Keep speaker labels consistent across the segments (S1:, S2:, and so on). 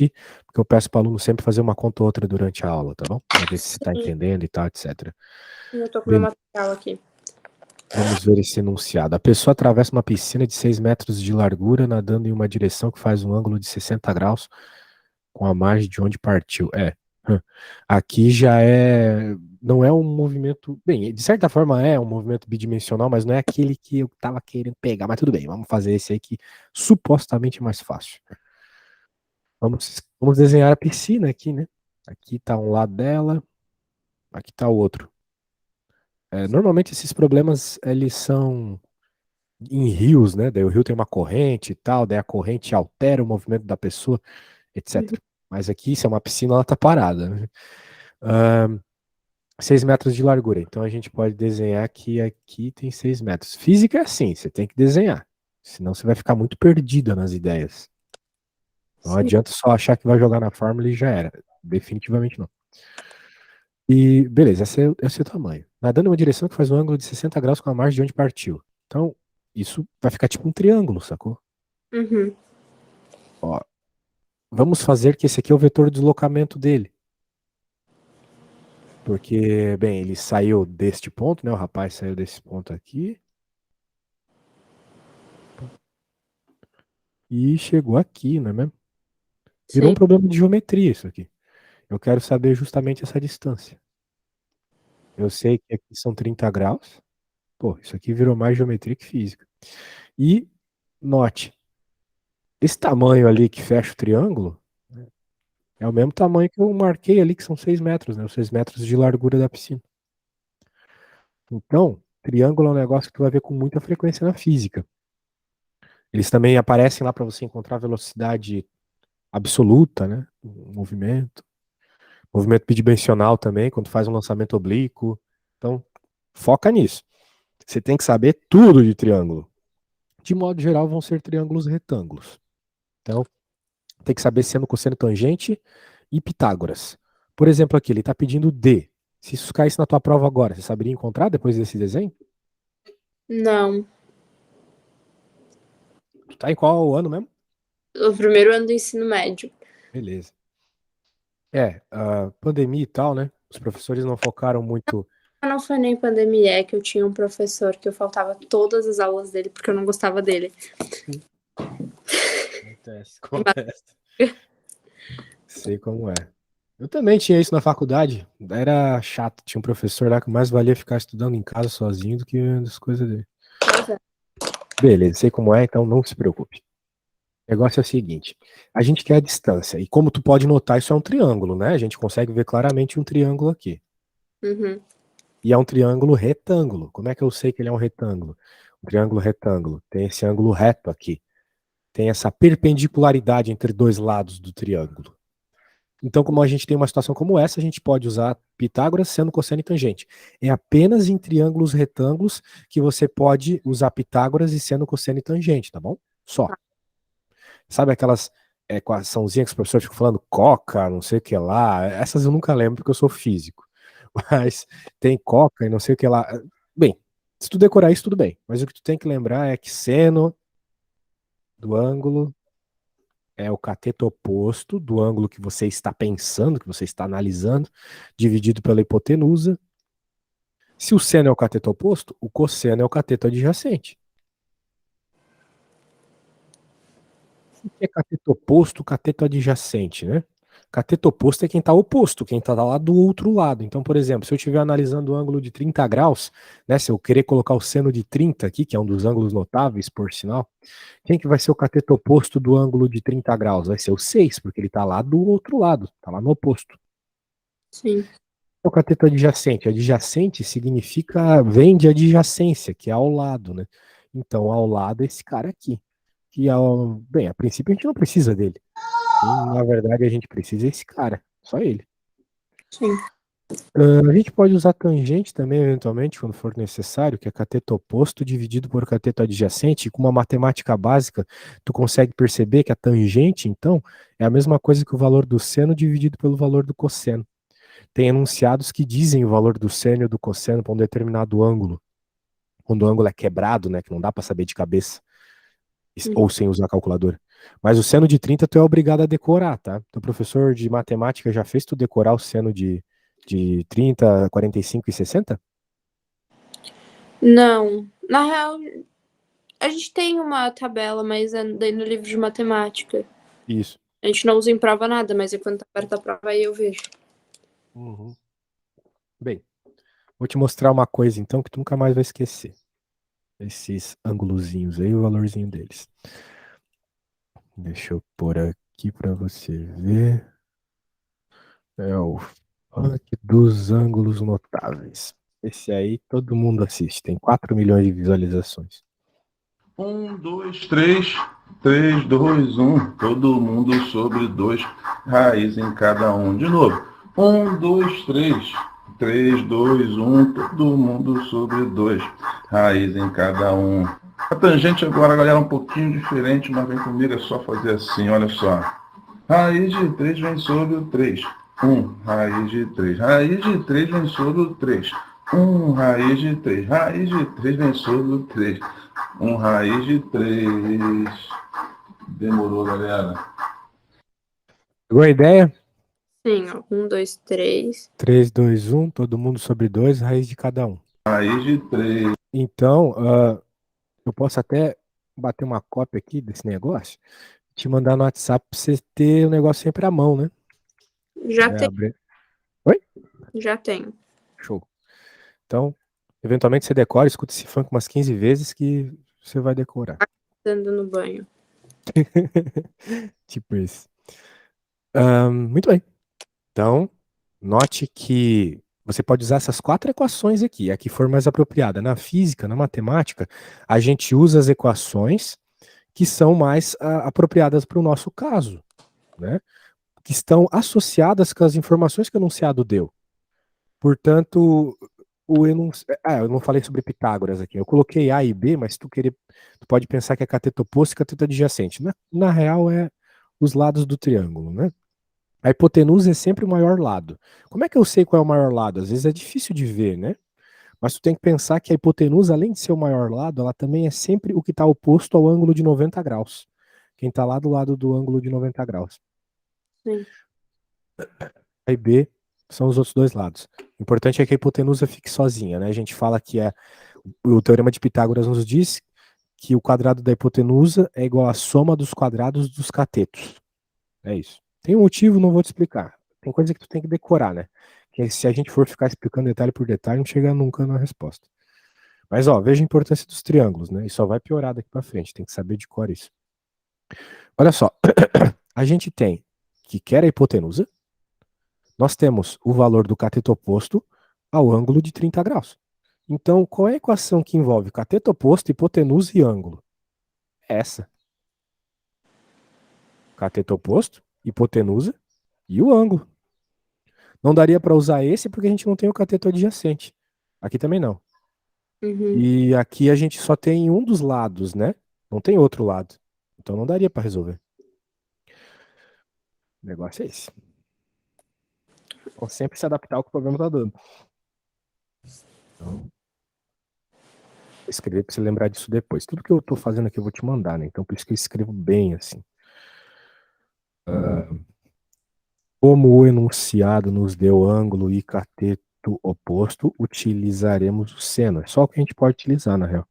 S1: repetir, porque eu peço para o aluno sempre fazer uma conta ou outra durante a aula, tá bom? Para ver se está
S2: Sim.
S1: entendendo e tal, etc.
S2: Eu tô com o meu material aqui.
S1: Vamos ver esse enunciado. A pessoa atravessa uma piscina de 6 metros de largura, nadando em uma direção que faz um ângulo de 60 graus com a margem de onde partiu. Aqui já não é um movimento, bem, de certa forma é um movimento bidimensional, mas não é aquele que eu tava querendo pegar, mas tudo bem, vamos fazer esse aí que supostamente é mais fácil. Vamos desenhar a piscina aqui, né? Aqui tá um lado dela, aqui tá o outro. Normalmente esses problemas, eles são em rios, né? Daí o rio tem uma corrente e tal, daí a corrente altera o movimento da pessoa, etc. Mas aqui, se é uma piscina, ela tá parada, né? 6 metros de largura. Então a gente pode desenhar que aqui tem 6 metros. Física é assim, você tem que desenhar. Senão você vai ficar muito perdida nas ideias. Não adianta só achar que vai jogar na fórmula e já era. Definitivamente não. E beleza, esse é o tamanho. Nadando em uma direção que faz um ângulo de 60 graus com a margem de onde partiu. Então, isso vai ficar tipo um triângulo, sacou?
S2: Uhum.
S1: Ó, vamos fazer que esse aqui é o vetor de deslocamento dele. Porque, bem, ele saiu deste ponto, né? O rapaz saiu desse ponto aqui. E chegou aqui, não é mesmo? Virou um
S2: Sim.
S1: problema de geometria isso aqui. Eu quero saber justamente essa distância. Eu sei que aqui são 30 graus. Pô, isso aqui virou mais geometria que física. E, note, esse tamanho ali que fecha o triângulo é o mesmo tamanho que eu marquei ali, que são 6 metros, né? Os 6 metros de largura da piscina. Então, triângulo é um negócio que tu vai ver com muita frequência na física. Eles também aparecem lá para você encontrar velocidade absoluta, né? Movimento. Movimento bidimensional também, quando faz um lançamento oblíquo. Então, foca nisso. Você tem que saber tudo de triângulo. De modo geral, vão ser triângulos retângulos. Então, tem que saber seno, cosseno, tangente e Pitágoras. Por exemplo, aqui, ele está pedindo D. Se isso caísse na tua prova agora, você saberia encontrar depois desse desenho?
S2: Não.
S1: Tu tá em qual ano mesmo?
S2: O primeiro ano do ensino médio.
S1: Beleza. A pandemia e tal, né? Os professores não focaram muito.
S2: Não foi nem pandemia, é que eu tinha um professor que eu faltava todas as aulas dele porque eu não gostava dele.
S1: Acontece. Sei como é. Eu também tinha isso na faculdade. Era chato. Tinha um professor lá que mais valia ficar estudando em casa sozinho do que as coisas dele.
S2: Pois é.
S1: Beleza, sei como é, então não se preocupe. O negócio é o seguinte: a gente quer a distância. E como tu pode notar, isso é um triângulo, né? A gente consegue ver claramente um triângulo aqui.
S2: Uhum.
S1: E é um triângulo retângulo. Como é que eu sei que ele é um retângulo? Um triângulo retângulo. Tem esse ângulo reto aqui. Tem essa perpendicularidade entre dois lados do triângulo. Então, como a gente tem uma situação como essa, a gente pode usar Pitágoras, seno, cosseno e tangente. É apenas em triângulos retângulos que você pode usar Pitágoras e seno, cosseno e tangente, tá bom? Só. Sabe aquelas equaçãozinhas que os professores ficam falando coca, não sei o que lá? Essas eu nunca lembro porque eu sou físico. Mas tem coca e não sei o que lá. Bem, se tu decorar isso, tudo bem. Mas o que tu tem que lembrar é que seno do ângulo é o cateto oposto do ângulo que você está pensando, que você está analisando, dividido pela hipotenusa. Se o seno é o cateto oposto, o cosseno é o cateto adjacente. O que é cateto oposto, cateto adjacente, né? Cateto oposto é quem está oposto, quem está lá do outro lado. Então, por exemplo, se eu estiver analisando o ângulo de 30 graus, né, se eu querer colocar o seno de 30 aqui, que é um dos ângulos notáveis, por sinal, quem que vai ser o cateto oposto do ângulo de 30 graus? Vai ser o 6, porque ele está lá do outro lado, está lá no oposto.
S2: Sim.
S1: O cateto adjacente. Adjacente significa, vem de adjacência, que é ao lado, né? Então, ao lado é esse cara aqui. Bem, a princípio a gente não precisa dele. Na verdade, a gente precisa desse cara, só ele.
S2: Sim.
S1: A gente pode usar tangente também, eventualmente, quando for necessário, que é cateto oposto dividido por cateto adjacente. E com uma matemática básica, tu consegue perceber que a tangente, então, é a mesma coisa que o valor do seno dividido pelo valor do cosseno. Tem enunciados que dizem o valor do seno e do cosseno para um determinado ângulo. Quando o ângulo é quebrado, né, que não dá para saber de cabeça, ou sem usar a calculadora. Mas o seno de 30 tu é obrigado a decorar, tá? Teu professor de matemática já fez tu decorar o seno de 30, 45 e 60?
S2: Não. Na real, a gente tem uma tabela, mas é daí no livro de matemática.
S1: Isso.
S2: A gente não usa em prova nada, mas é quando tá perto da prova aí eu vejo.
S1: Uhum. Bem, vou te mostrar uma coisa então que tu nunca mais vai esquecer. Esses ângulozinhos aí, o valorzinho deles. Deixa eu pôr aqui para você ver. É o funk dos ângulos notáveis. Esse aí todo mundo assiste, tem 4 milhões de visualizações.
S3: 1, 2, 3, 3, 2, 1. Todo mundo sobre 2, raiz em cada um. De novo. 1, 2, 3, 3, 2, 1. Todo mundo sobre 2, raiz em cada um. A tangente agora, galera, é um pouquinho diferente, mas vem comigo, é só fazer assim, olha só. Raiz de 3 vem sobre o 3. 1, raiz de 3. Raiz de 3 vem sobre o 3. 1, raiz de 3. Raiz de 3 vem sobre o 3. 1, raiz de 3. Demorou, galera.
S1: Pegou a ideia?
S2: Sim, ó. 1, 2, 3.
S1: 3, 2, 1, todo mundo sobre 2, raiz de cada um.
S3: Raiz de 3.
S1: Então, eu posso até bater uma cópia aqui desse negócio, te mandar no WhatsApp pra você ter o negócio sempre à mão, né?
S2: Já
S1: É,
S2: tem,
S1: Oi?
S2: já tenho.
S1: Show. Então, eventualmente você decora, escuta esse funk umas 15 vezes que você vai decorar.
S2: Dando no banho.
S1: Tipo isso. Muito bem. Então, note que você pode usar essas 4 equações aqui, a que for mais apropriada. Na física, na matemática, a gente usa as equações que são mais apropriadas para o nosso caso, né? Que estão associadas com as informações que o enunciado deu. Portanto, eu não falei sobre Pitágoras aqui. Eu coloquei A e B, mas tu pode pensar que é cateto oposto e cateto adjacente. Na real, é os lados do triângulo, né? A hipotenusa é sempre o maior lado. Como é que eu sei qual é o maior lado? Às vezes é difícil de ver, né? Mas tu tem que pensar que a hipotenusa, além de ser o maior lado, ela também é sempre o que está oposto ao ângulo de 90 graus. Quem está lá do lado do ângulo de 90 graus.
S2: Sim.
S1: A e B são os outros dois lados. O importante é que a hipotenusa fique sozinha, né? A gente fala que o teorema de Pitágoras nos diz que o quadrado da hipotenusa é igual à soma dos quadrados dos catetos. É isso. Tem um motivo, não vou te explicar. Tem coisa que tu tem que decorar, né? Que se a gente for ficar explicando detalhe por detalhe, não chega nunca na resposta. Mas, ó, veja a importância dos triângulos, né? E só vai piorar daqui para frente. Tem que saber de cor isso. Olha só. A gente tem que quer a hipotenusa, nós temos o valor do cateto oposto ao ângulo de 30 graus. Então, qual é a equação que envolve cateto oposto, hipotenusa e ângulo? Essa. Cateto oposto, hipotenusa e o ângulo. Não daria para usar esse porque a gente não tem o cateto adjacente. Aqui também não.
S2: Uhum.
S1: E aqui a gente só tem um dos lados, né? Não tem outro lado. Então não daria para resolver. O negócio é esse. Então sempre se adaptar ao que o problema está dando. Então, vou escrever para você lembrar disso depois. Tudo que eu estou fazendo aqui eu vou te mandar, né? Então por isso que eu escrevo bem assim. Como o enunciado nos deu ângulo e cateto oposto, utilizaremos o seno. É só o que a gente pode utilizar, na real.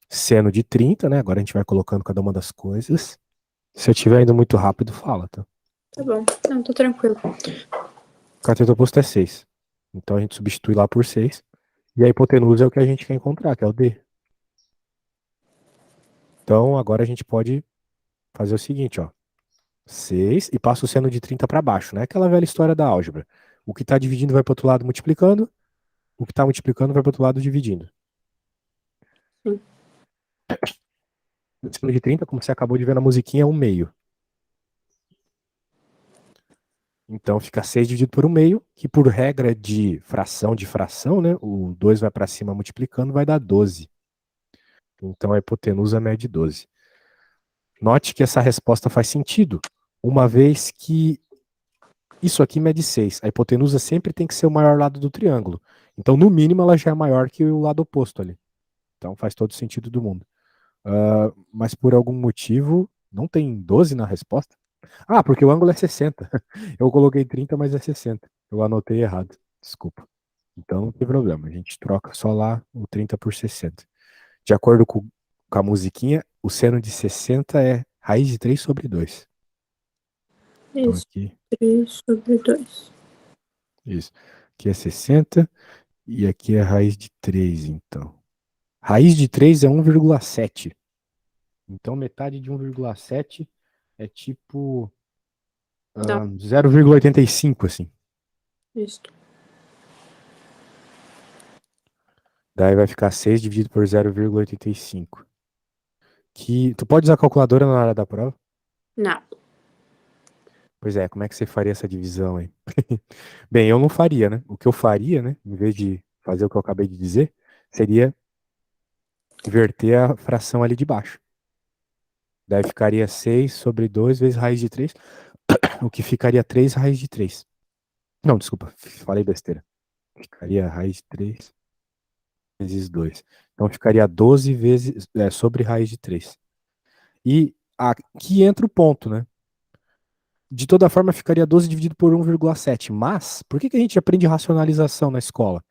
S1: Seno de 30, né? Agora a gente vai colocando cada uma das coisas. Se eu estiver indo muito rápido, fala, tá?
S2: Tá bom. Não, tô tranquilo.
S1: Cateto oposto é 6. Então a gente substitui lá por 6. E a hipotenusa é o que a gente quer encontrar, que é o D. Então agora a gente pode fazer o seguinte, ó. 6 e passa o seno de 30 para baixo, né? Aquela velha história da álgebra. O que está dividindo vai para o outro lado multiplicando. O que está multiplicando vai para o outro lado dividindo.
S2: Sim.
S1: O seno de 30, como você acabou de ver na musiquinha, é 1/2. Então fica 6 dividido por 1/2, que por regra de fração, né? O 2 vai para cima multiplicando, vai dar 12. Então a hipotenusa mede 12. Note que essa resposta faz sentido, uma vez que isso aqui mede 6. A hipotenusa sempre tem que ser o maior lado do triângulo. Então, no mínimo, ela já é maior que o lado oposto ali. Então faz todo sentido do mundo. Mas por algum motivo não tem 12 na resposta. Ah, porque o ângulo é 60. Eu coloquei 30, mas é 60. Eu anotei errado. Desculpa. Então não tem problema. A gente troca só lá o 30 por 60. De acordo com a musiquinha, o seno de 60 é raiz de 3 sobre 2. Então
S2: Isso,
S1: aqui,
S2: 3 sobre 2.
S1: isso. Aqui é 60 e aqui é raiz de 3, então. Raiz de 3 é 1,7. Então metade de 1,7 é tipo
S2: Dá
S1: 0,85, assim.
S2: isso.
S1: Daí vai ficar 6 dividido por 0,85. Que tu pode usar a calculadora na hora da prova?
S2: Não.
S1: Pois é, como é que você faria essa divisão aí? Bem, eu não faria, né? O que eu faria, né, em vez de fazer o que eu acabei de dizer, seria inverter a fração ali de baixo. Daí ficaria 6 sobre 2 vezes raiz de 3, o que ficaria 3 raiz de 3. Não, desculpa, falei besteira. Ficaria raiz de 3 vezes 2. Então ficaria 12 vezes sobre raiz de 3. E aqui entra o ponto, né? De toda forma, ficaria 12 dividido por 1,7. Mas, por que a gente aprende racionalização na escola?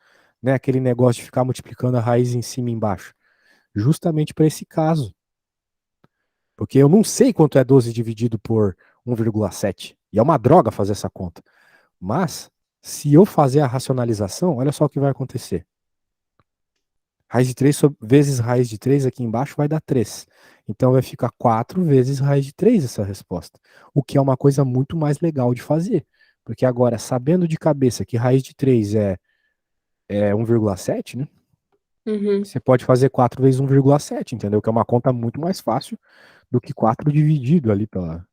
S1: Né? Aquele negócio de ficar multiplicando a raiz em cima e embaixo. Justamente para esse caso. Porque eu não sei quanto é 12 dividido por 1,7. E é uma droga fazer essa conta. Mas, se eu fazer a racionalização, olha só o que vai acontecer. Raiz de 3 vezes raiz de 3 aqui embaixo vai dar 3. Então vai ficar 4 vezes raiz de 3 essa resposta. O que é uma coisa muito mais legal de fazer. Porque agora, sabendo de cabeça que raiz de 3 é 1,7, né?
S2: Uhum.
S1: Você pode fazer 4 vezes 1,7, entendeu? Que é uma conta muito mais fácil do que 4 dividido ali pela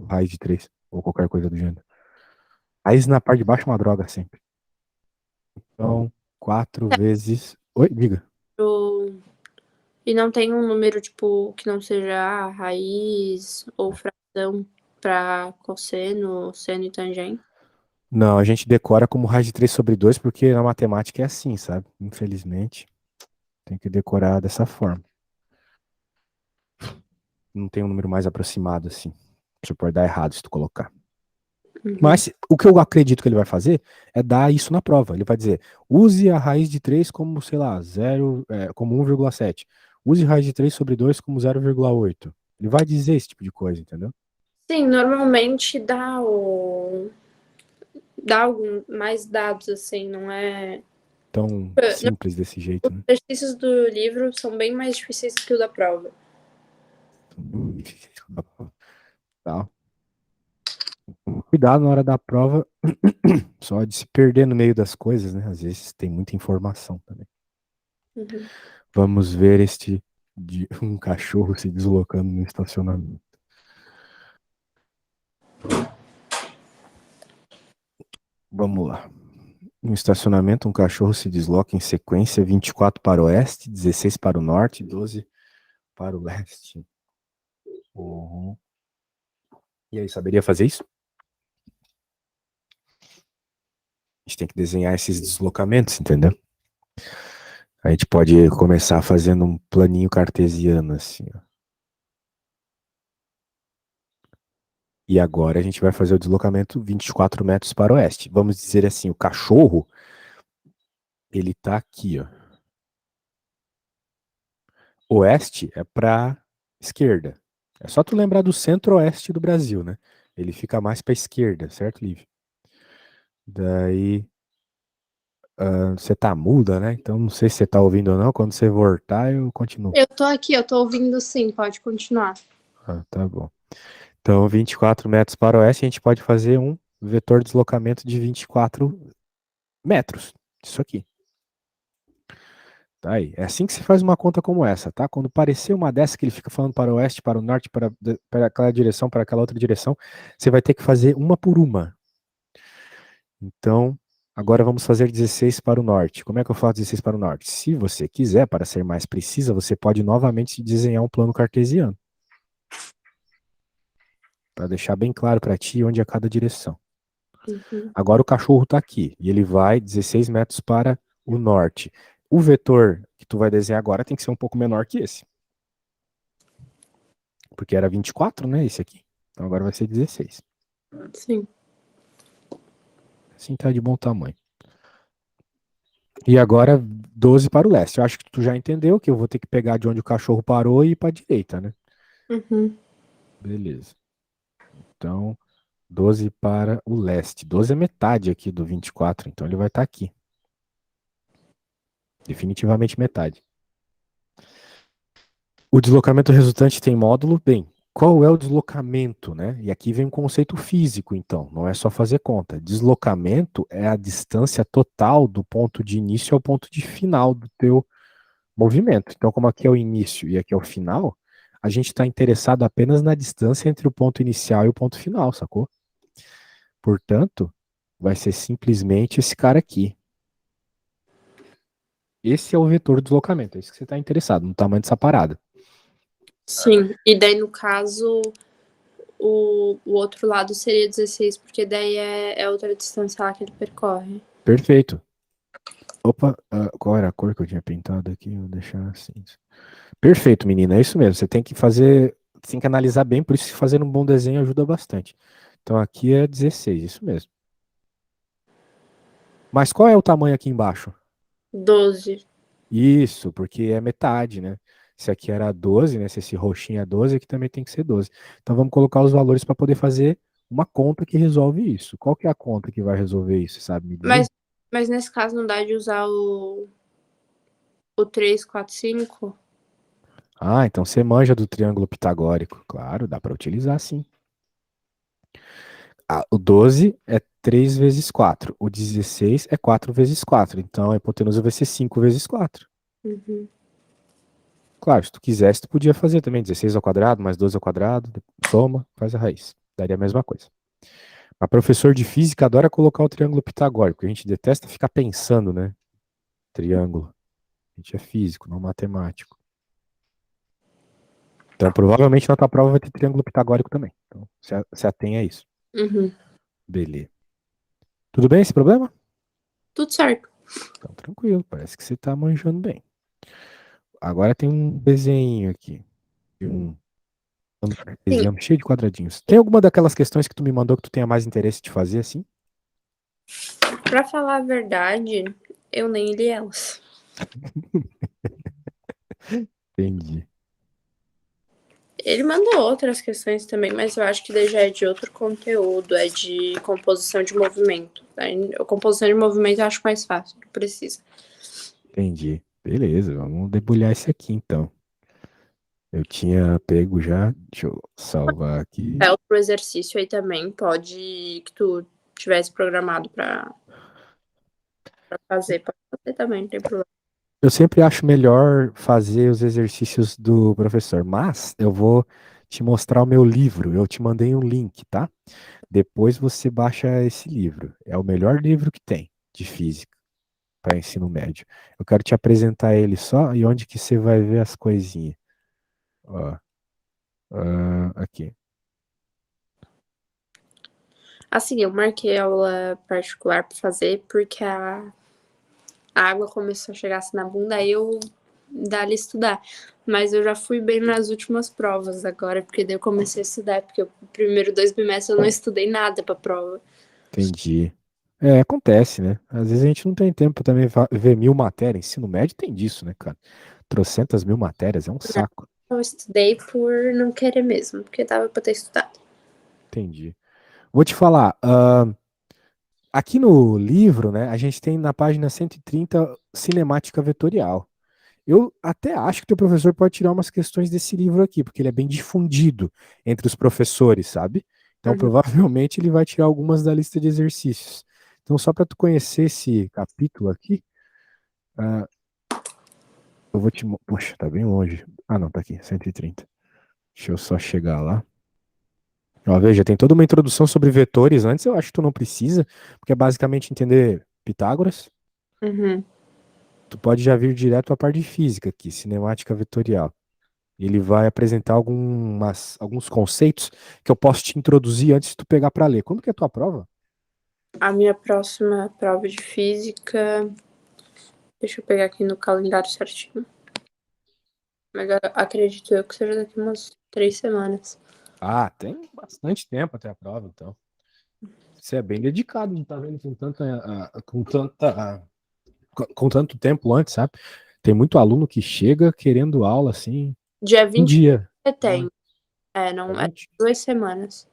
S1: raiz de 3. Ou qualquer coisa do gênero. Raiz na parte de baixo é uma droga sempre. Então, 4 vezes... Oi, diga.
S2: E não tem um número, tipo, que não seja raiz ou fração para cosseno, seno e tangente?
S1: Não, a gente decora como raiz de 3 sobre 2 porque na matemática é assim, sabe? Infelizmente, tem que decorar dessa forma. Não tem um número mais aproximado assim. Você pode dar errado se tu colocar.
S2: Uhum.
S1: Mas o que eu acredito que ele vai fazer é dar isso na prova. Ele vai dizer, use a raiz de 3 como, sei lá, como 1,7. Use raiz de 3 sobre 2 como 0,8. Ele vai dizer esse tipo de coisa, entendeu?
S2: Sim, normalmente dá algum, mais dados, assim, não é...
S1: Tão simples desse jeito,
S2: Os
S1: né?
S2: exercícios do livro são bem mais difíceis que o da prova.
S1: Tá. Cuidado na hora da prova, só de se perder no meio das coisas, né? Às vezes tem muita informação também.
S2: Uhum.
S1: Vamos ver de um cachorro se deslocando no estacionamento. Vamos lá. No estacionamento, um cachorro se desloca em sequência 24 para o oeste, 16 para o norte, 12 para o leste. Uhum. E aí, saberia fazer isso? A gente tem que desenhar esses deslocamentos, entendeu? A gente pode começar fazendo um planinho cartesiano, assim, ó. E agora a gente vai fazer o deslocamento 24 metros para o oeste. Vamos dizer assim, o cachorro, ele tá aqui, ó. Oeste é para esquerda. É só tu lembrar do centro-oeste do Brasil, né? Ele fica mais para esquerda, certo, Lívia? Daí você tá muda, né? Então não sei se você tá ouvindo ou não. Quando você voltar, eu continuo.
S2: Eu tô aqui, eu tô ouvindo sim, pode continuar.
S1: Ah, tá bom. Então, 24 metros para o oeste, a gente pode fazer um vetor de deslocamento de 24 metros. Isso aqui. Tá aí. É assim que se faz uma conta como essa, tá? Quando parecer uma dessa que ele fica falando para o oeste, para o norte, para aquela direção, para aquela outra direção, você vai ter que fazer uma por uma. Então, agora vamos fazer 16 para o norte. Como é que eu faço 16 para o norte? Se você quiser, para ser mais precisa, você pode novamente desenhar um plano cartesiano. Para deixar bem claro para ti onde é cada direção.
S2: Uhum.
S1: Agora o cachorro está aqui e ele vai 16 metros para o norte. o vetor que tu vai desenhar agora tem que ser um pouco menor que esse. Porque era 24, né, esse aqui. Então agora vai ser 16.
S2: Sim.
S1: Assim tá de bom tamanho. E agora 12 para o leste. Eu acho que tu já entendeu que eu vou ter que pegar de onde o cachorro parou e ir para a direita, né?
S2: Uhum.
S1: Beleza. Então, 12 para o leste. 12 é metade aqui do 24, então ele vai estar aqui. Definitivamente metade. O deslocamento resultante tem módulo? Bem, qual é o deslocamento, né? E aqui vem um conceito físico, então, não é só fazer conta. Deslocamento é a distância total do ponto de início ao ponto de final do teu movimento. Então, como aqui é o início e aqui é o final, a gente está interessado apenas na distância entre o ponto inicial e o ponto final, sacou? Portanto, vai ser simplesmente esse cara aqui. Esse é o vetor do deslocamento, é isso que você está interessado, no tamanho dessa parada.
S2: Sim. E daí, no caso, o outro lado seria 16, porque daí é outra distância lá que ele percorre.
S1: Perfeito. Opa, qual era a cor que eu tinha pintado aqui? Vou deixar assim. Perfeito, menina, é isso mesmo. Você tem que fazer, tem que analisar bem, por isso que fazer um bom desenho ajuda bastante. Então aqui é 16, isso mesmo. Mas qual é o tamanho aqui embaixo?
S2: 12.
S1: Isso, porque é metade, né? Se aqui era 12, né? Se esse roxinho é 12, aqui também tem que ser 12. Então vamos colocar os valores para poder fazer uma conta que resolve isso. Qual que é a conta que vai resolver isso, você sabe me dizer?
S2: Mas nesse caso não dá de usar o 3, 4, 5?
S1: Ah, então você manja do triângulo pitagórico. Claro, dá para utilizar sim. O 12 é 3 vezes 4. O 16 é 4 vezes 4. Então a hipotenusa vai ser 5 vezes 4.
S2: Uhum.
S1: Claro, se tu quisesse, tu podia fazer também 16 ao quadrado mais 12 ao quadrado, soma, faz a raiz. Daria a mesma coisa. Mas professor de física adora colocar o triângulo pitagórico. A gente detesta ficar pensando, né? Triângulo. A gente é físico, não matemático. Então provavelmente na tua prova vai ter triângulo pitagórico também. Então se atenha a isso.
S2: Uhum.
S1: Beleza. Tudo bem esse problema?
S2: Tudo certo.
S1: Então tranquilo, parece que você tá manjando bem. Agora tem um desenho aqui. Um
S2: Sim.
S1: desenho cheio de quadradinhos. Tem alguma daquelas questões que tu me mandou que tu tenha mais interesse de fazer assim?
S2: Pra falar a verdade, eu nem li elas.
S1: Entendi.
S2: Ele mandou outras questões também, mas eu acho que daí já é de outro conteúdo, é de composição de movimento. A composição de movimento eu acho mais fácil, não precisa.
S1: Entendi. Beleza, vamos debulhar esse aqui então. Eu tinha pego já. Deixa eu salvar aqui.
S2: É outro exercício aí também, pode que tu tivesse programado pra fazer, pode fazer também, não tem problema.
S1: Eu sempre acho melhor fazer os exercícios do professor, mas eu vou te mostrar o meu livro. Eu te mandei um link, tá? Depois você baixa esse livro. É o melhor livro que tem de física para ensino médio. Eu quero te apresentar ele só e onde que você vai ver as coisinhas. Ó, aqui.
S2: Assim, eu marquei aula particular pra fazer porque a água começou a chegar assim na bunda, aí eu dali estudar. Mas eu já fui bem nas últimas provas agora, porque daí eu comecei a estudar, porque o primeiro 2 bimestres eu não estudei nada pra prova.
S1: Entendi. É, acontece, né? Às vezes a gente não tem tempo também ver 1000 matérias. Ensino médio tem disso, né, cara? Trocentas mil matérias, é um saco.
S2: Eu estudei por não querer mesmo, porque dava pra ter estudado.
S1: Entendi. Vou te falar, aqui no livro, né, a gente tem na página 130 cinemática vetorial. Eu até acho que o teu professor pode tirar umas questões desse livro aqui, porque ele é bem difundido entre os professores, sabe? Então,
S2: Uhum.
S1: provavelmente ele vai tirar algumas da lista de exercícios. Então, só para tu conhecer esse capítulo aqui, ah, eu vou te. Poxa, tá bem longe. Ah, não, tá aqui, 130. Deixa eu só chegar lá. Ó, veja, tem toda uma introdução sobre vetores. Antes eu acho que tu não precisa, porque é basicamente entender Pitágoras.
S2: Uhum.
S1: Tu pode já vir direto à parte de física aqui, cinemática vetorial. Ele vai apresentar alguns conceitos que eu posso te introduzir antes de tu pegar para ler. Quando que é a tua prova?
S2: A minha próxima prova de física Deixa eu pegar aqui no calendário certinho. Mas acredito eu que seja daqui umas 3 semanas.
S1: Ah, tem bastante tempo até a prova, então. Você é bem dedicado, não tá vendo com tanto tempo antes, sabe? Tem muito aluno que chega querendo aula assim,
S2: Dia
S1: um
S2: 20
S1: dia.
S2: de setembro. Não, é
S1: 20.
S2: 2 semanas.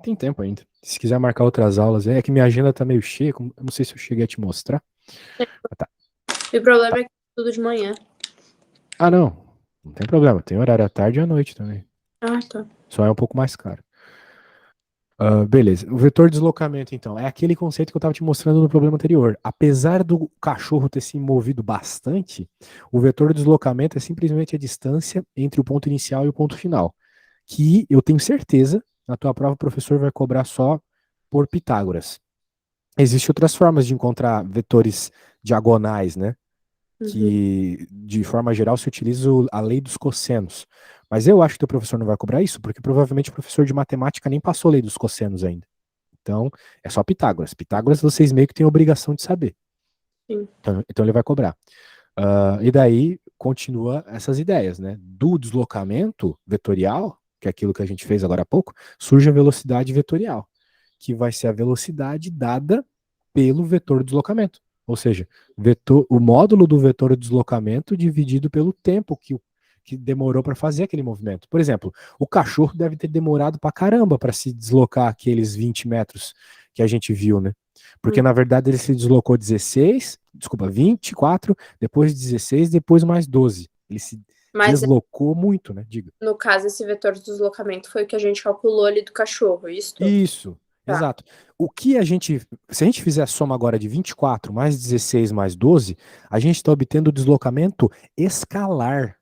S1: Tem tempo ainda. Se quiser marcar outras aulas, é que minha agenda tá meio cheia, eu não sei se eu cheguei a te mostrar. Mas tá.
S2: E o problema é que é tudo de manhã.
S1: Ah, não. Não tem problema. Tem horário à tarde e à noite também.
S2: Ah, tá.
S1: Só é um pouco mais caro. Beleza. O vetor de deslocamento, então, é aquele conceito que eu estava te mostrando no problema anterior. Apesar do cachorro ter se movido bastante, o vetor de deslocamento é simplesmente a distância entre o ponto inicial e o ponto final. Que eu tenho certeza, na tua prova o professor vai cobrar só por Pitágoras. Existem outras formas de encontrar vetores diagonais, né? Que, de forma geral, se utiliza a lei dos cossenos. Mas eu acho que o professor não vai cobrar isso, porque provavelmente o professor de matemática nem passou a lei dos cossenos ainda. Então, é só Pitágoras. Pitágoras vocês meio que têm obrigação de saber.
S2: Sim.
S1: Então ele vai cobrar. E daí, continua essas ideias, né? Do deslocamento vetorial, que é aquilo que a gente fez agora há pouco, surge a velocidade vetorial, que vai ser a velocidade dada pelo vetor de deslocamento. Ou seja, o módulo do vetor de deslocamento dividido pelo tempo que demorou para fazer aquele movimento. Por exemplo, o cachorro deve ter demorado para caramba para se deslocar aqueles 20 metros que a gente viu, né? Porque, na verdade, ele se deslocou 24, depois 16, depois mais 12. Ele se
S2: Mas,
S1: deslocou muito, né? Diga.
S2: no caso, esse vetor de deslocamento foi o que a gente calculou ali do cachorro, isso?
S1: Isso,
S2: Tá.
S1: exato. Se a gente fizer a soma agora de 24 mais 16 mais 12, a gente está obtendo o deslocamento escalar.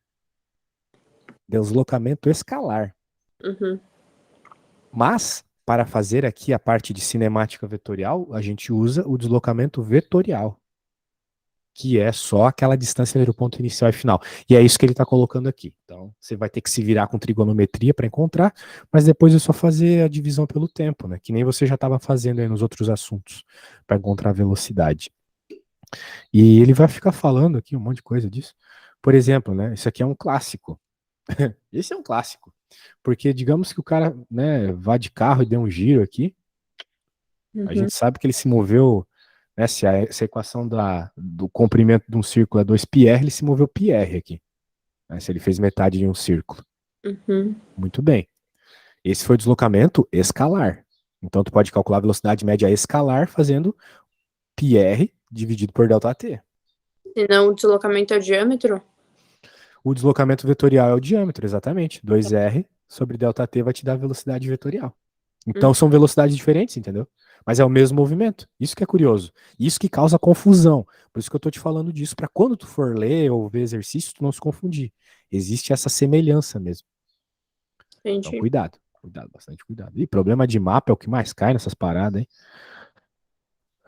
S1: Deslocamento escalar.
S2: Uhum.
S1: Mas, para fazer aqui a parte de cinemática vetorial, a gente usa o deslocamento vetorial, que é só aquela distância entre o ponto inicial e final. E é isso que ele está colocando aqui. Então, você vai ter que se virar com trigonometria para encontrar, mas depois é só fazer a divisão pelo tempo, né? Que nem você já estava fazendo aí nos outros assuntos, para encontrar a velocidade. E ele vai ficar falando aqui um monte de coisa disso. Por exemplo, né? Isso aqui é um clássico. Esse é um clássico. Porque digamos que o cara, né, vá de carro e dê um giro aqui, a gente sabe que ele se moveu, né, se a equação do comprimento de um círculo é 2πr, ele se moveu πr aqui, né, se ele fez metade de um círculo.
S2: Uhum.
S1: Muito bem. Esse foi o deslocamento escalar. Então tu pode calcular a velocidade média escalar fazendo πr dividido por ΔT.
S2: Se não, o deslocamento é o diâmetro?
S1: O deslocamento vetorial é o diâmetro, exatamente. 2r sobre ΔT vai te dar a velocidade vetorial. Então são velocidades diferentes, entendeu? Mas é o mesmo movimento. Isso que é curioso. Isso que causa confusão. Por isso que eu tô te falando disso, para quando tu for ler ou ver exercício, tu não se confundir. Existe essa semelhança mesmo. Então
S2: Entendi.
S1: cuidado, bastante cuidado. E problema de mapa é o que mais cai nessas paradas, hein?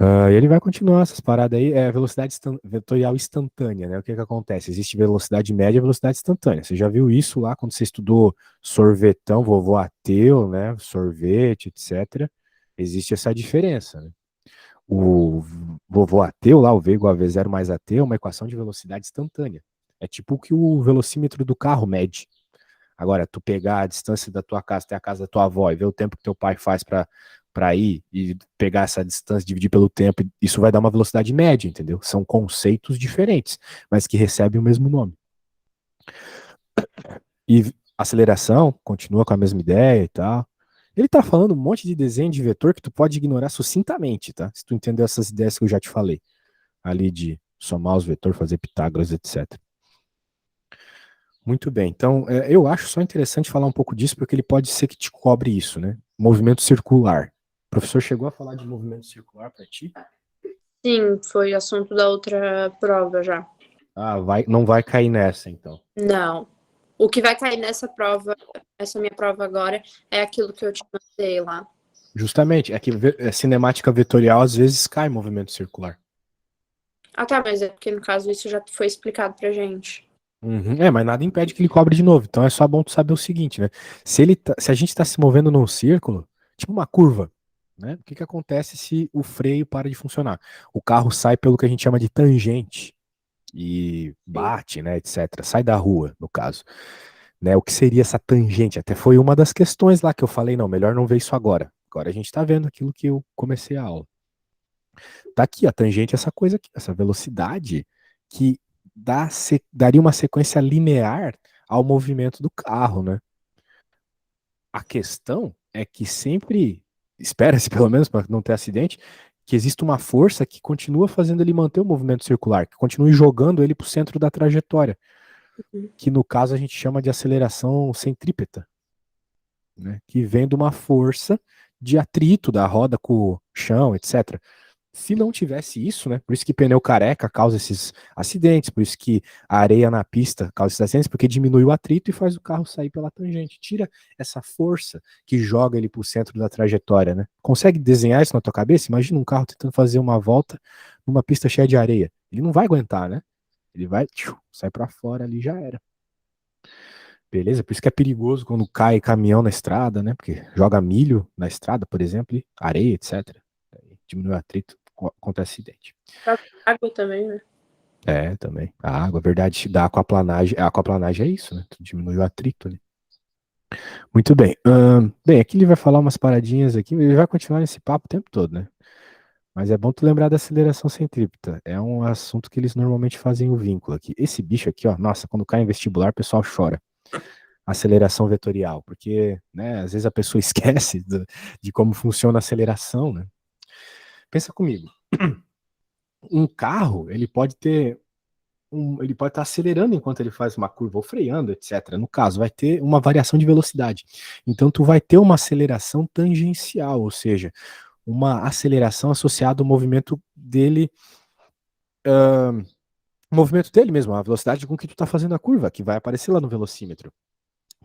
S1: E ele vai continuar essas paradas aí, é velocidade vetorial instantânea, né? O que que acontece? Existe velocidade média e velocidade instantânea. Você já viu isso lá quando você estudou sorvetão, vovô ateu, né? Sorvete, etc. Existe essa diferença, né? O vovô ateu lá, o V igual a V0 mais AT, é uma equação de velocidade instantânea. É tipo o que o velocímetro do carro mede. Agora, tu pegar a distância da tua casa até a casa da tua avó e ver o tempo que teu pai faz para ir e pegar essa distância, dividir pelo tempo, isso vai dar uma velocidade média, entendeu? São conceitos diferentes, mas que recebem o mesmo nome. E aceleração, continua com a mesma ideia e tal. Ele tá falando um monte de desenho de vetor que tu pode ignorar sucintamente, tá? Se tu entendeu essas ideias que eu já te falei. Ali de somar os vetores, fazer Pitágoras, etc. Muito bem. Então, eu acho só interessante falar um pouco disso, porque ele pode ser que te cobre isso, né? Movimento circular. O professor chegou a falar de movimento circular para ti?
S2: Sim, foi assunto da outra prova já.
S1: Não vai cair nessa, então.
S2: Não. O que vai cair nessa prova, essa minha prova agora, é aquilo que eu te mandei lá.
S1: Justamente, é que cinemática vetorial às vezes cai movimento circular.
S2: Ah, tá, mas é porque no caso isso já foi explicado pra gente.
S1: Mas nada impede que ele cobre de novo. Então é só bom tu saber o seguinte, né? Se a gente está se movendo num círculo, tipo uma curva, né? O que acontece se o freio para de funcionar? O carro sai pelo que a gente chama de tangente. e bate, né, etc. Sai da rua, no caso. Né, o que seria essa tangente? Até foi uma das questões lá que eu falei, não, melhor não ver isso agora. Agora a gente tá vendo aquilo que eu comecei a aula. Tá aqui, a tangente é essa coisa aqui, essa velocidade que daria uma sequência linear ao movimento do carro, né? A questão é que sempre, espera-se pelo menos para não ter acidente, que existe uma força que continua fazendo ele manter o movimento circular, que continue jogando ele para o centro da trajetória, que no caso a gente chama de aceleração centrípeta, né? Que vem de uma força de atrito da roda com o chão, etc. Se não tivesse isso, né? Por isso que pneu careca causa esses acidentes, por isso que a areia na pista causa esses acidentes, porque diminui o atrito e faz o carro sair pela tangente. Tira essa força que joga ele pro centro da trajetória, né? Consegue desenhar isso na tua cabeça? Imagina um carro tentando fazer uma volta numa pista cheia de areia. Ele não vai aguentar, né? Ele vai, sai para fora ali, já era. Beleza? Por isso que é perigoso quando cai caminhão na estrada, né? Porque joga milho na estrada, por exemplo, e areia, etc. Diminui o atrito contra acidente.
S2: Água também, né?
S1: É, também. A água, a verdade, da aquaplanagem. A aquaplanagem é isso, né? Tu diminui o atrito ali. Muito bem. Bem, aqui ele vai falar umas paradinhas aqui, ele vai continuar nesse papo o tempo todo, né? Mas é bom tu lembrar da aceleração centrípeta. É um assunto que eles normalmente fazem o vínculo aqui. Esse bicho aqui, ó, nossa, quando cai em vestibular, o pessoal chora. Aceleração vetorial, porque, né, às vezes a pessoa esquece de como funciona a aceleração, né? Pensa comigo. Um carro, ele pode ter ele pode estar acelerando enquanto ele faz uma curva ou freando, etc. No caso, vai ter uma variação de velocidade. Então, tu vai ter uma aceleração tangencial, ou seja, uma aceleração associada ao movimento dele, o movimento dele mesmo, a velocidade com que tu está fazendo a curva, que vai aparecer lá no velocímetro.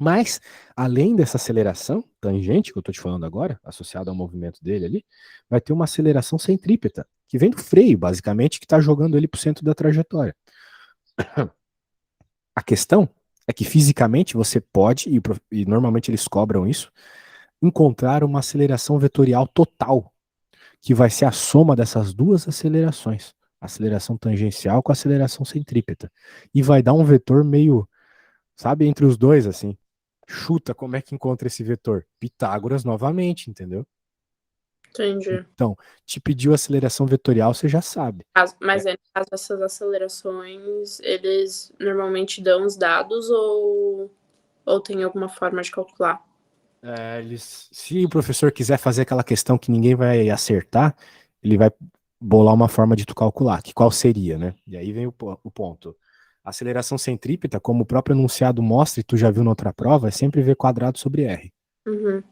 S1: Mas, além dessa aceleração tangente que eu estou te falando agora, associada ao movimento dele ali, vai ter uma aceleração centrípeta, que vem do freio, basicamente, que está jogando ele para o centro da trajetória. A questão é que fisicamente você pode, e normalmente eles cobram isso, encontrar uma aceleração vetorial total, que vai ser a soma dessas duas acelerações, a aceleração tangencial com a aceleração centrípeta. E vai dar um vetor meio, sabe, entre os dois, assim. Chuta como é que encontra esse vetor. Pitágoras novamente, entendeu?
S2: Entendi.
S1: Então, te pediu aceleração vetorial, você já sabe.
S2: Mas aí, no caso dessas acelerações, eles normalmente dão os dados ou tem alguma forma de calcular?
S1: Se o professor quiser fazer aquela questão que ninguém vai acertar, ele vai bolar uma forma de tu calcular, que qual seria, né? E aí vem o ponto. A aceleração centrípeta, como o próprio enunciado mostra, e tu já viu na outra prova, é sempre V quadrado sobre R.
S2: Uhum.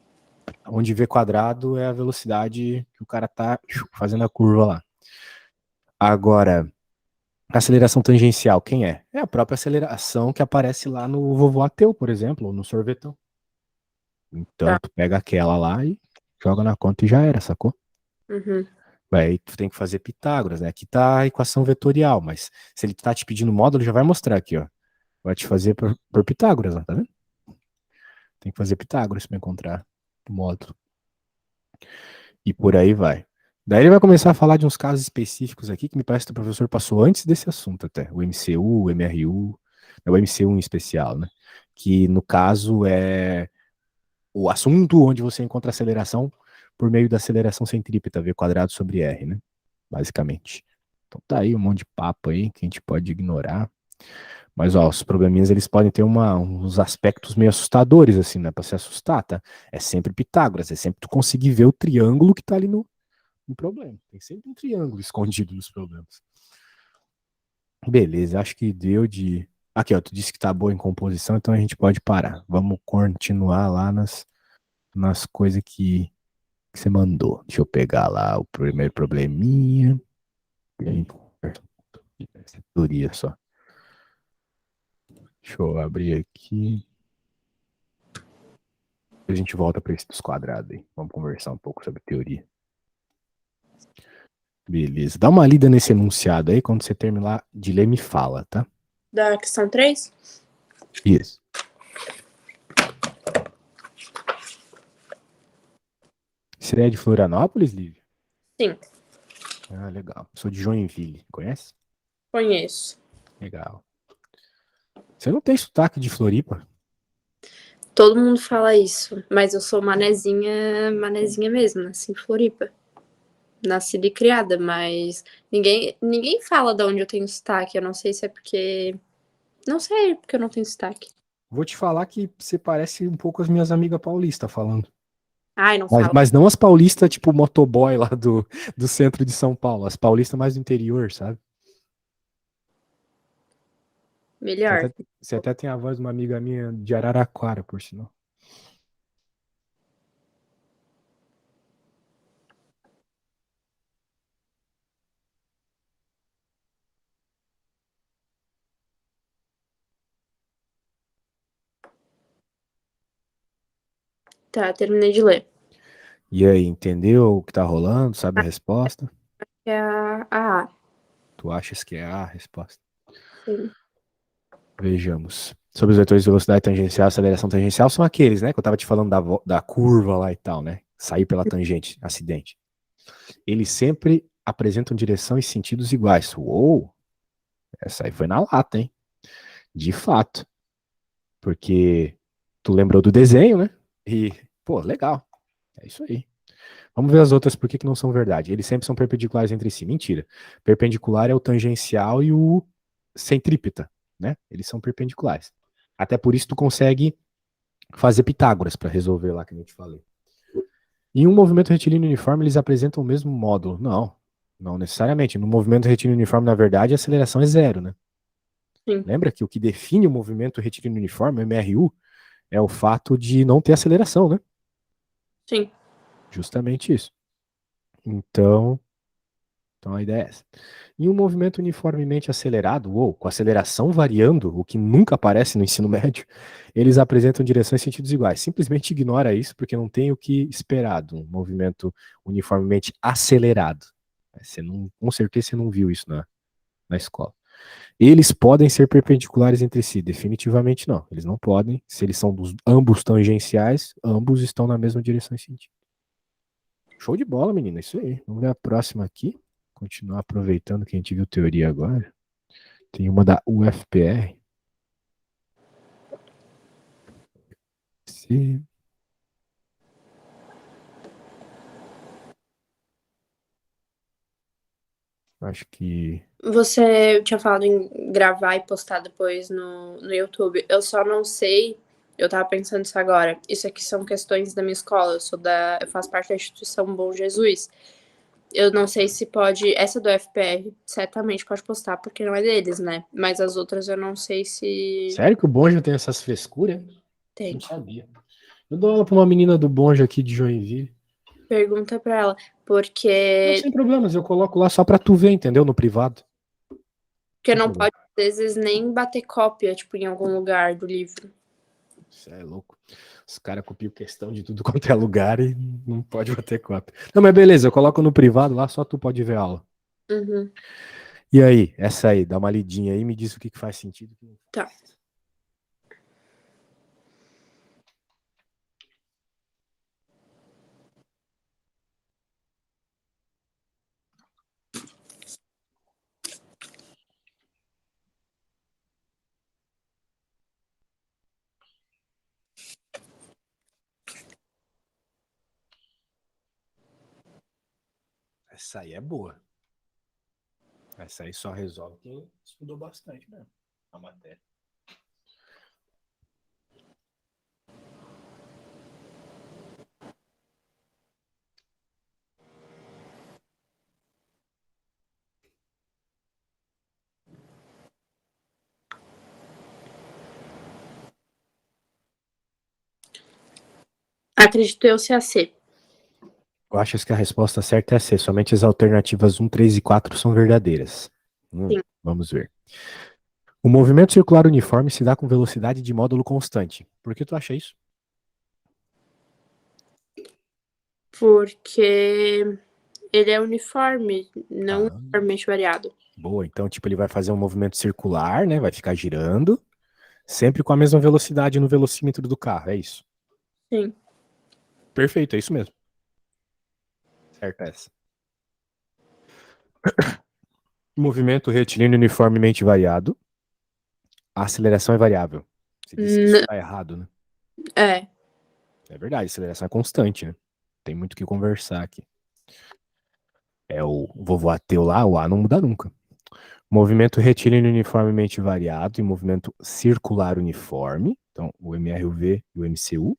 S1: Onde V quadrado é a velocidade que o cara tá fazendo a curva lá. Agora, a aceleração tangencial, quem é? É a própria aceleração que aparece lá no vovô ateu, por exemplo, ou no sorvetão. Então,
S2: Tá.
S1: tu pega aquela lá e joga na conta e já era, sacou?
S2: Uhum.
S1: Aí tu tem que fazer Pitágoras, né? Aqui tá a equação vetorial, mas se ele tá te pedindo módulo, já vai mostrar aqui, ó. Vai te fazer por Pitágoras, ó, tá vendo? Tem que fazer Pitágoras para encontrar o módulo. E por aí vai. Daí ele vai começar a falar de uns casos específicos aqui que me parece que o professor passou antes desse assunto até. O MCU, o MRU, o MCU em especial, né? Que no caso é o assunto onde você encontra aceleração por meio da aceleração centrípeta, V quadrado sobre R, né? Basicamente. Então tá aí um monte de papo aí que a gente pode ignorar. Mas, ó, os probleminhas, eles podem ter uns aspectos meio assustadores, assim, né? Pra se assustar, tá? É sempre Pitágoras, é sempre tu conseguir ver o triângulo que tá ali no problema. Tem sempre um triângulo escondido nos problemas. Beleza, acho que deu de... Aqui, ó, tu disse que tá boa em composição, então a gente pode parar. Vamos continuar lá nas coisas que você mandou. Deixa eu pegar lá o primeiro probleminha. Essa teoria só. Deixa eu abrir aqui. A gente volta para esse dos quadrados aí. Vamos conversar um pouco sobre teoria. Beleza. Dá uma lida nesse enunciado aí. Quando você terminar de ler, me fala, tá?
S2: Da questão 3?
S1: Isso. Você é de Florianópolis, Lívia?
S2: Sim,
S1: Ah, legal. Sou de Joinville. Conhece?
S2: conheço.
S1: Legal. Você não tem sotaque de Floripa?
S2: Todo mundo fala isso, mas eu sou manezinha mesmo, nasci em Floripa. Nascida e criada, mas ninguém fala de onde eu tenho sotaque. Eu não sei se é porque. Não sei porque eu não tenho sotaque.
S1: Vou te falar que você parece um pouco as minhas amigas paulistas falando.
S2: Ai, não
S1: Mas,
S2: fala.
S1: mas não as paulistas, tipo motoboy lá do centro de São Paulo. As paulistas mais do interior, sabe? Você
S2: Melhor.
S1: até, você até tem a voz de uma amiga minha de Araraquara, por sinal.
S2: Tá, terminei de ler.
S1: E aí, entendeu o que tá rolando? Sabe a resposta?
S2: É a.
S1: Tu achas que é a resposta?
S2: Sim.
S1: Vejamos. Sobre os vetores de velocidade tangencial e aceleração tangencial são aqueles, né? Que eu tava te falando da curva lá e tal, né? Sair pela tangente, acidente. Eles sempre apresentam direção e sentidos iguais. Uou! Essa aí foi na lata, hein? De fato. Porque tu lembrou do desenho, né? E, pô, legal. É isso aí. Vamos ver as outras por que não são verdade. Eles sempre são perpendiculares entre si. Mentira. Perpendicular é o tangencial e o centrípeta, né? Eles são perpendiculares. Até por isso tu consegue fazer Pitágoras para resolver lá que eu te falei. Em um movimento retilíneo uniforme, eles apresentam o mesmo módulo. Não, não necessariamente. No movimento retilíneo uniforme, na verdade, a aceleração é zero, né?
S2: Sim.
S1: Lembra que o que define o movimento retilíneo uniforme, o MRU, é o fato de não ter aceleração, né?
S2: Sim.
S1: Justamente isso. Então a ideia é essa. Em um movimento uniformemente acelerado, ou com aceleração variando, o que nunca aparece no ensino médio, eles apresentam direções e sentidos iguais. Simplesmente ignora isso, porque não tem o que esperar de um movimento uniformemente acelerado. Você não, com certeza você não viu isso na escola. Eles podem ser perpendiculares entre si, definitivamente não. Eles não podem. Se eles são ambos tangenciais, ambos estão na mesma direção e sentido. Show de bola, menina. Isso aí. Vamos ver a próxima aqui. Continuar aproveitando que a gente viu teoria agora. Tem uma da UFPR. Se... Acho que.
S2: Você tinha falado em gravar e postar depois no YouTube. Eu só não sei. Eu tava pensando isso agora. Isso aqui são questões da minha escola. Eu faço parte da instituição Bom Jesus. Eu não sei se pode. Essa do FPR certamente pode postar, porque não é deles, né? Mas as outras eu não sei se
S1: Sério que o Bonja tem essas frescuras?
S2: tem.
S1: Não sabia. Eu dou aula pra uma menina do Bonja aqui de Joinville.
S2: Pergunta pra ela.
S1: Não,
S2: Porque
S1: sem problemas, eu coloco lá só pra tu ver, entendeu? No privado. Sem
S2: não
S1: problema.
S2: pode, às vezes, nem bater cópia, tipo, em algum lugar do livro.
S1: Isso é louco. Os caras copiam questão de tudo quanto é lugar e não pode bater cópia. Não, mas beleza, eu coloco no privado lá, só tu pode ver a aula.
S2: Uhum.
S1: E aí, essa aí, dá uma lidinha aí, me diz o que faz sentido.
S2: Tá.
S1: Essa aí é boa. Essa aí só resolve quem estudou bastante mesmo, a matéria.
S2: Acredito eu ser a C.
S1: Eu acho que a resposta certa é C. Somente as alternativas 1, 3 e 4 são verdadeiras.
S2: Sim.
S1: Vamos ver. O movimento circular uniforme se dá com velocidade de módulo constante. Por que tu acha isso?
S2: Porque ele é uniforme, não
S1: Ah,
S2: uniformemente variado.
S1: boa. Então, tipo, ele vai fazer um movimento circular, né? Vai ficar girando, sempre com a mesma velocidade no velocímetro do carro. É isso.
S2: Sim.
S1: Perfeito, é isso mesmo. Certo essa. Movimento retilíneo uniformemente variado A aceleração é variável. Você disse que isso está errado, né?
S2: É.
S1: É verdade, a aceleração é constante, né? Tem muito o que conversar aqui. É o vovô ateu lá, o A não muda nunca. Movimento retilíneo uniformemente variado e movimento circular uniforme. Então, o MRUV e o MCU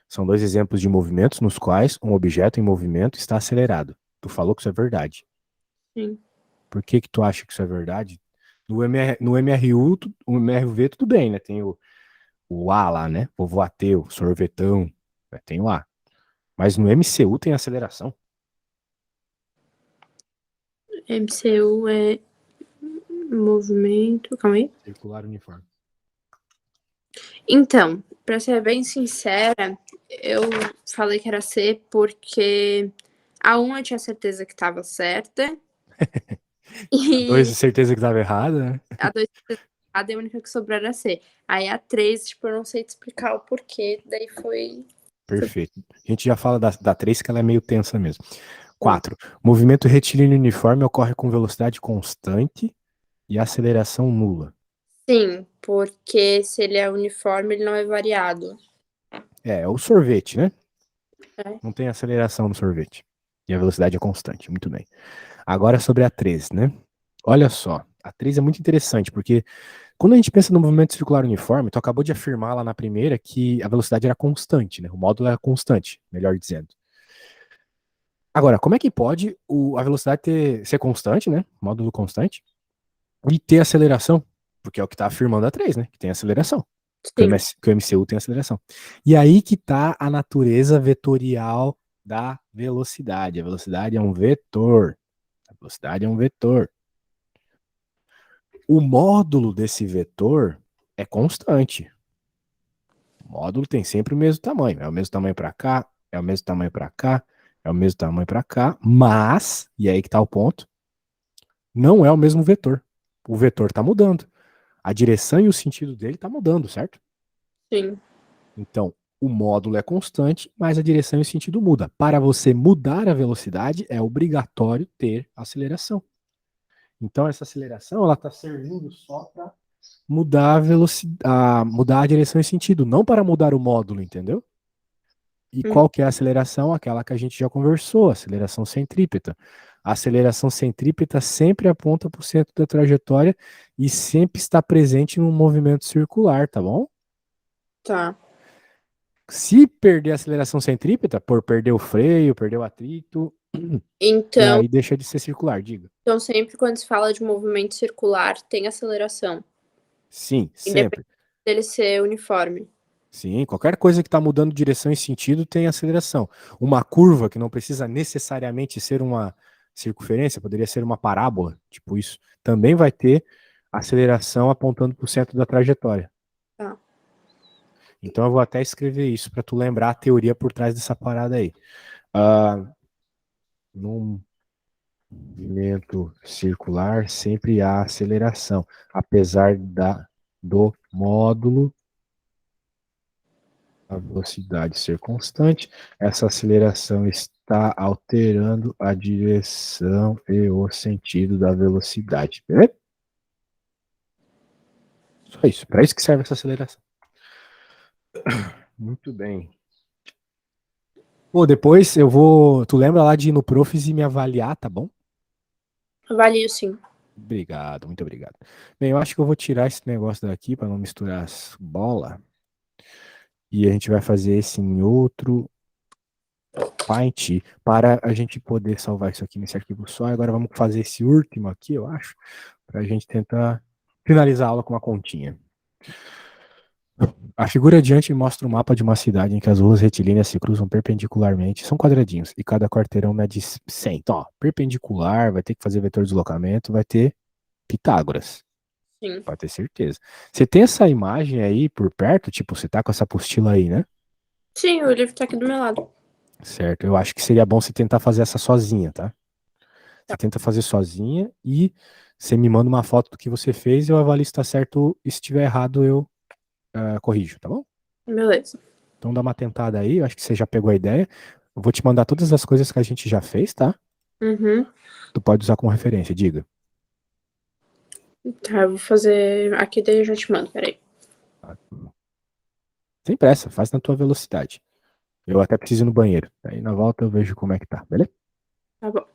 S1: são dois exemplos de movimentos nos quais um objeto em movimento está acelerado. Tu falou que isso é verdade.
S2: Sim.
S1: Por que tu acha que isso é verdade? No MRU, o MRUV tudo bem, né? Tem o A lá, né? Vovô ateu, sorvetão, tem o A. Mas no MCU tem aceleração.
S2: MCU é movimento. Calma aí.
S1: Circular uniforme.
S2: Então, pra ser bem sincera, eu falei que era C porque a 1 eu tinha certeza que tava certa.
S1: A 2
S2: E
S1: de certeza que estava errada, né?
S2: a 2 a única que sobrou era C. Aí a 3, tipo, eu não sei te explicar o porquê, daí foi.
S1: Perfeito. A gente já fala da 3, que ela é meio tensa mesmo. 4. Movimento retilíneo uniforme ocorre com velocidade constante e aceleração nula.
S2: Sim, porque se ele é uniforme, ele não é variado.
S1: É o sorvete, né?
S2: É.
S1: Não tem aceleração no sorvete. E a velocidade é constante. Muito bem. Agora sobre a 3, né? Olha só. A 3 é muito interessante, porque quando a gente pensa no movimento circular uniforme, tu acabou de afirmar lá na primeira que a velocidade era constante, né? O módulo era constante, melhor dizendo. Agora, como é que pode a velocidade ser constante, né? Módulo constante, e ter aceleração? Porque é o que está afirmando a 3, né? Que tem aceleração. Que o MCU tem aceleração. E aí que está a natureza vetorial da velocidade. A velocidade é um vetor. A velocidade é um vetor. O módulo desse vetor é constante. O módulo tem sempre o mesmo tamanho. É o mesmo tamanho para cá, é o mesmo tamanho para cá, é o mesmo tamanho para cá, mas, e aí que está o ponto, não é o mesmo vetor. O vetor está mudando. A direção e o sentido dele está mudando, certo?
S2: Sim.
S1: Então, o módulo é constante, mas a direção e o sentido muda. Para você mudar a velocidade, é obrigatório ter aceleração. Então, essa aceleração ela está servindo só para mudar a velocidade, mudar a direção e sentido, não para mudar o módulo, entendeu? E qual que é a aceleração? Aquela que a gente já conversou, aceleração centrípeta. A aceleração centrípeta sempre aponta para o centro da trajetória e sempre está presente no movimento circular, tá bom?
S2: Tá.
S1: Se perder a aceleração centrípeta, por perder o freio, perder o atrito, e
S2: Então,
S1: aí deixa de ser circular, diga.
S2: então, sempre quando se fala de movimento circular, tem aceleração.
S1: Sim,
S2: Independente
S1: sempre.
S2: dele ser uniforme.
S1: Sim, qualquer coisa que está mudando direção e sentido tem aceleração. Uma curva que não precisa necessariamente ser uma circunferência, poderia ser uma parábola, tipo isso, também vai ter aceleração apontando para o centro da trajetória.
S2: Tá.
S1: Então eu vou até escrever isso para tu lembrar a teoria por trás dessa parada aí. Num movimento circular sempre há aceleração, apesar do módulo a velocidade ser constante, essa aceleração está alterando a direção e o sentido da velocidade. Beleza? Só isso. Para isso que serve essa aceleração. Muito bem. Pô, depois eu vou. Tu lembra lá de ir no Profis e me avaliar, tá bom?
S2: Avalio sim.
S1: Obrigado, muito obrigado. Bem, eu acho que eu vou tirar esse negócio daqui para não misturar as bolas. E a gente vai fazer esse em outro Paint para a gente poder salvar isso aqui nesse arquivo só. Agora vamos fazer esse último aqui, eu acho, para a gente tentar finalizar a aula com uma continha. A figura adiante mostra o mapa de uma cidade em que as ruas retilíneas se cruzam perpendicularmente, são quadradinhos, e cada quarteirão mede 100. Então, ó, perpendicular, vai ter que fazer vetor de deslocamento, vai ter Pitágoras.
S2: Sim.
S1: Pode ter certeza. Você tem essa imagem aí por perto? Tipo, você tá com essa apostila aí, né?
S2: Sim, o livro tá aqui do meu lado.
S1: Certo, eu acho que seria bom você tentar fazer essa sozinha, tá? Você tenta fazer sozinha e você me manda uma foto do que você fez, eu avalio se tá certo e se estiver errado eu corrijo, tá bom?
S2: Beleza.
S1: Então dá uma tentada aí, eu acho que você já pegou a ideia. Eu vou te mandar todas as coisas que a gente já fez, tá?
S2: Uhum.
S1: Tu pode usar como referência, diga.
S2: Tá, eu vou fazer aqui, daí eu já te mando, peraí.
S1: Sem pressa, faz na tua velocidade. Eu até preciso ir no banheiro. Aí na volta eu vejo como é que tá, beleza?
S2: Tá bom.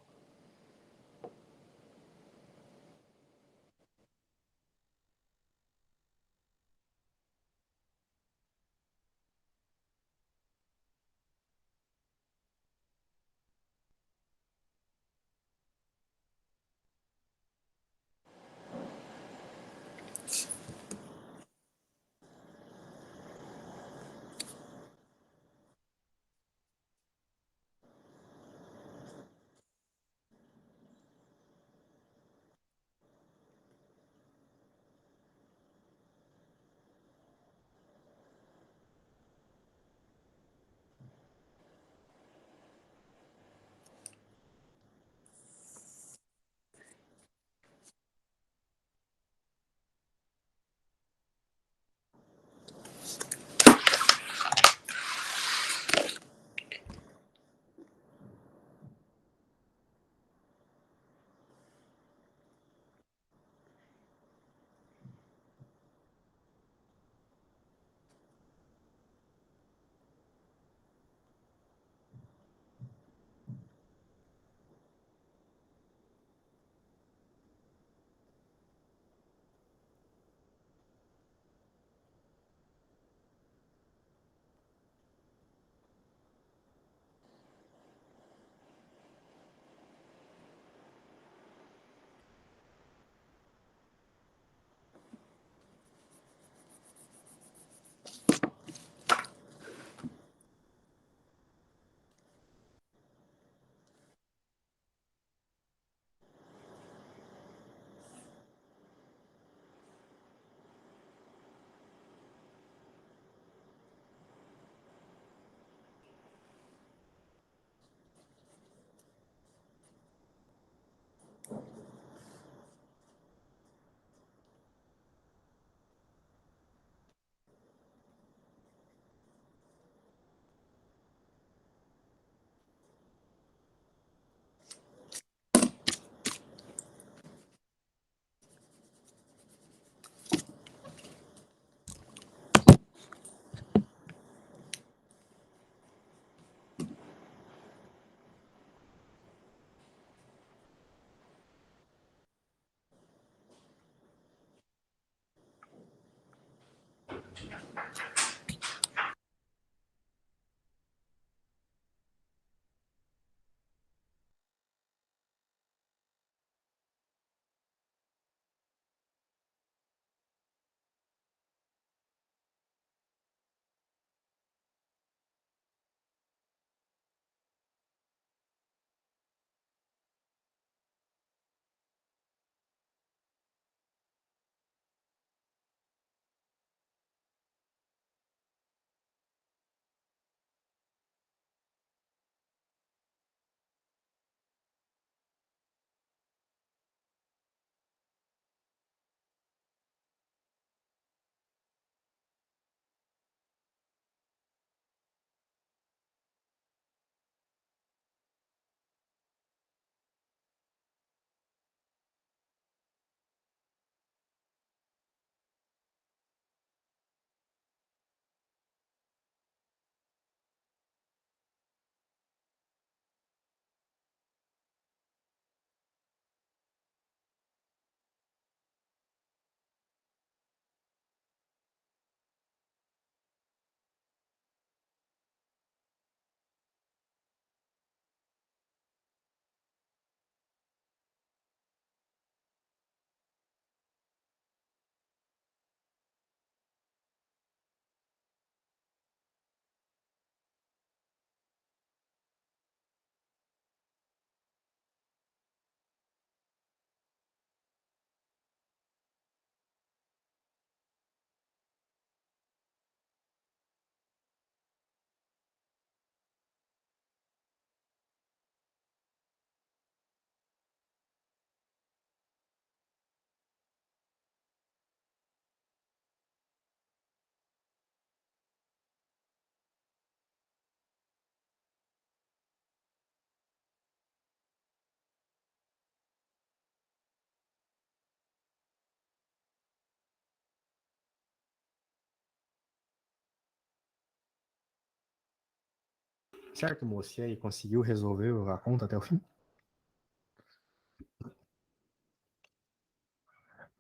S1: Certo, moço? E aí, conseguiu resolver a conta até o fim?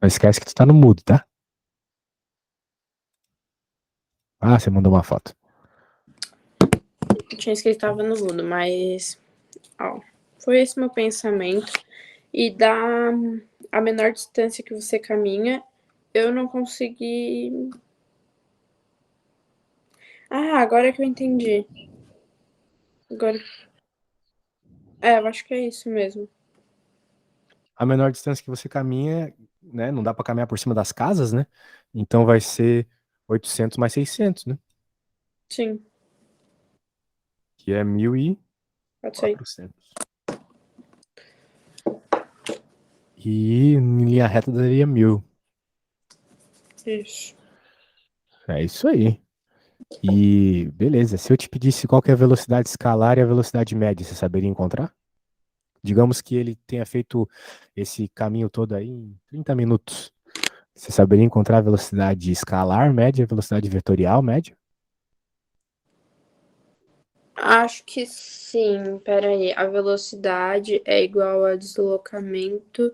S1: Não esquece que tu tá no mudo, tá? Ah, você mandou uma foto.
S2: Eu tinha escrito que tava no mudo, mas... Ó, foi esse meu pensamento. E da a menor distância que você caminha, eu não consegui... Ah, agora que eu entendi. Agora... eu acho que é isso mesmo.
S1: A menor distância que você caminha, né? Não dá pra caminhar por cima das casas, né? Então vai ser 800 mais 600, né?
S2: Sim,
S1: Que é 1.400.
S2: pode ser.
S1: E em linha reta daria 1.000.
S2: Isso.
S1: É isso aí. E beleza, se eu te pedisse qual que é a velocidade escalar e a velocidade média, você saberia encontrar? Digamos que ele tenha feito esse caminho todo aí em 30 minutos. Você saberia encontrar a velocidade escalar média, a velocidade vetorial média?
S2: Acho que sim. Pera aí. A velocidade é igual a deslocamento,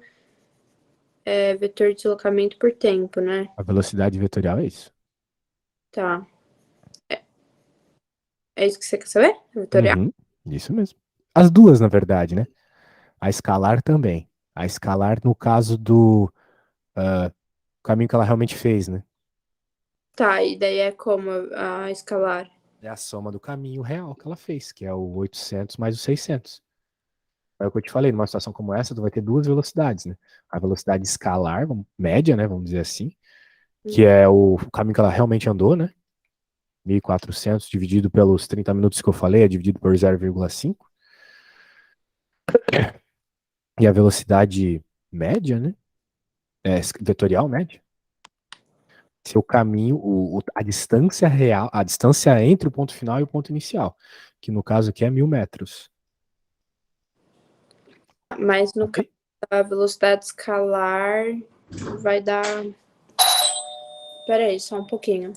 S2: vetor de deslocamento por tempo, né?
S1: A velocidade vetorial é isso.
S2: Tá. É isso que você quer saber? Vetorial?
S1: Uhum, isso mesmo. As duas, na verdade, né? A escalar também. A escalar no caso do caminho que ela realmente fez, né?
S2: Tá, e daí é como a escalar?
S1: É a soma do caminho real que ela fez, que é o 800 mais o 600. É o que eu te falei, numa situação como essa, tu vai ter duas velocidades, né? A velocidade escalar, média, né? Vamos dizer assim, que
S2: Hum.
S1: é o caminho que ela realmente andou, né? 1.400 dividido pelos 30 minutos que eu falei, é dividido por 0,5. E a velocidade média, né? Vetorial média. Seu caminho, a distância real, a distância entre o ponto final e o ponto inicial, que no caso aqui é 1.000 metros.
S2: Mas no
S1: Ok?
S2: caso da velocidade escalar vai dar. Pera aí, só um pouquinho.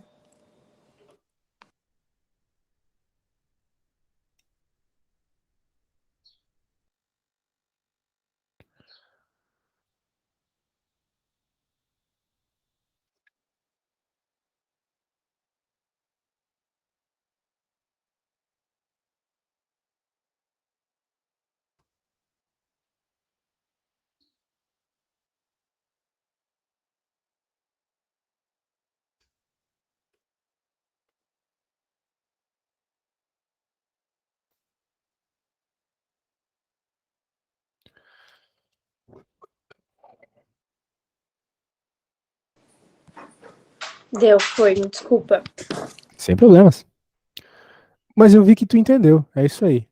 S2: Deu, foi, me desculpa.
S1: Sem problemas. Mas eu vi que tu entendeu. É isso aí.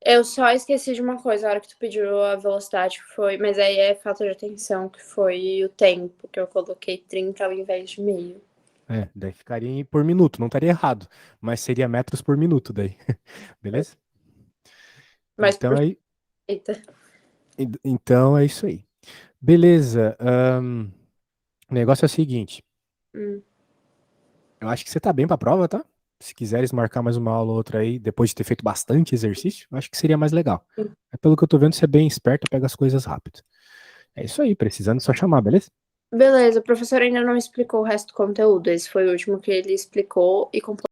S2: Eu só esqueci de uma coisa, a hora que tu pediu a velocidade que foi, mas aí é falta de atenção, que foi o tempo, que eu coloquei 30 ao invés de meio.
S1: Daí ficaria por minuto, não estaria errado, mas seria metros por minuto daí. Beleza?
S2: Mas
S1: Então
S2: por
S1: aí,
S2: eita.
S1: então é isso aí. Beleza. O negócio é o seguinte.
S2: Hum.
S1: Eu acho que você tá bem pra prova, tá? Se quiseres marcar mais uma aula ou outra aí, depois de ter feito bastante exercício, eu acho que seria mais legal. Pelo que eu tô vendo, você é bem esperto, pega as coisas rápido. É isso aí, precisando é só chamar, beleza?
S2: Beleza, o professor ainda não explicou o resto do conteúdo. Esse foi o último que ele explicou e completou.